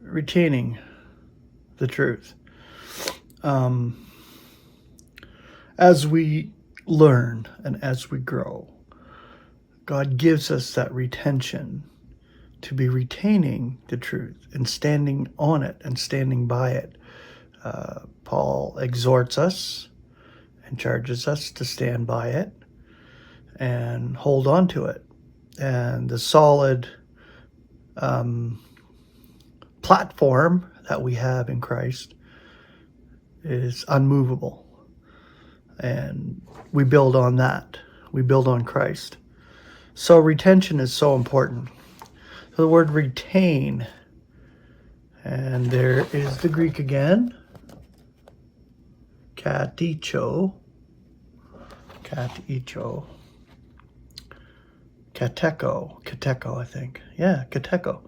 retaining the truth. As we learn and as we grow, God gives us that retention to be retaining the truth and standing on it and standing by it. Paul exhorts us and charges us to stand by it and hold on to it. And the solid platform that we have in Christ is unmovable. And we build on that. We build on Christ. So retention is so important. So the word retain, and there is the Greek again, kateko, I think. Yeah, kateko.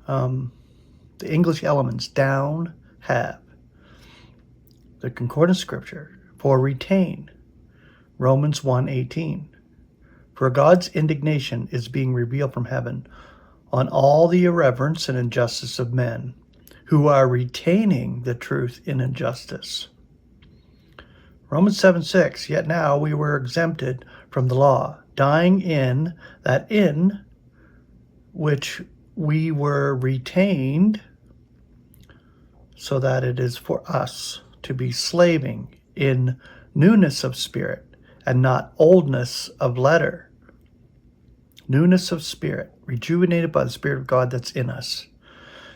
The English elements, down, have. The concordance scripture, for retain, Romans 1:18. For God's indignation is being revealed from heaven on all the irreverence and injustice of men who are retaining the truth in injustice. Romans 7:6, yet now we were exempted from the law, dying in that in which we were retained, so that it is for us to be slaving in newness of spirit and not oldness of letter. Newness of spirit, rejuvenated by the Spirit of God that's in us,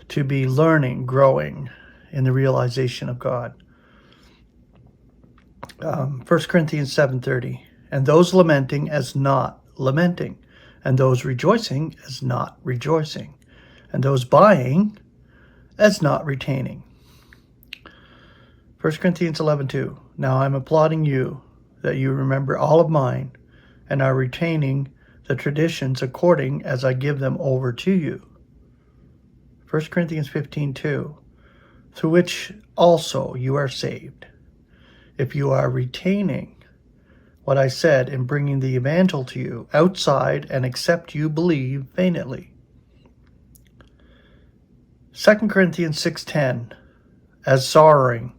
to be learning, growing in the realization of God. 1 Corinthians 7:30, and those lamenting as not lamenting, and those rejoicing as not rejoicing, and those buying as not retaining. 1 Corinthians 11:2, now I'm applauding you that you remember all of mine and are retaining the traditions according as I give them over to you. 1 Corinthians 15:2, through which also you are saved, if you are retaining what I said in bringing the evangel to you outside and except you believe faintly. 2 Corinthians 6:10, as sorrowing,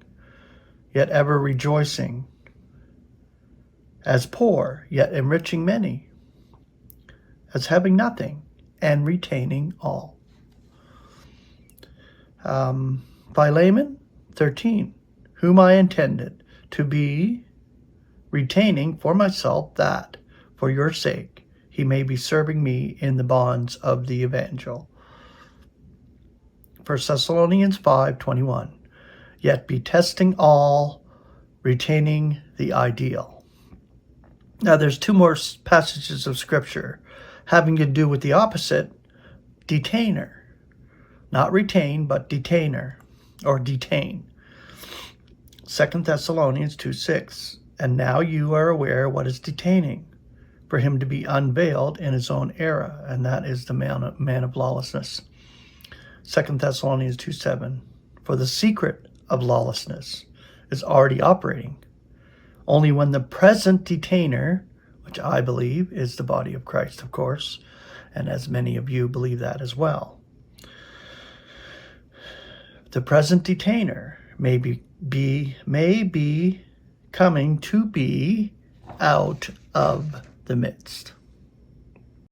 yet ever rejoicing, as poor, yet enriching many, as having nothing and retaining all. Philemon 13, whom I intended to be retaining for myself, that for your sake he may be serving me in the bonds of the evangel. 1 Thessalonians 5:21, yet be testing all, retaining the ideal. Now there's two more passages of scripture having to do with the opposite, detainer. Not retain, but detainer, or detain. 2 Thessalonians 2:6, and now you are aware what is detaining, for him to be unveiled in his own era, and that is the man of lawlessness. 2 Thessalonians 2:7, for the secret of lawlessness is already operating. Only when the present detainer, which I believe is the body of Christ, of course, and as many of you believe that as well, the present detainer may be coming to be out of the midst.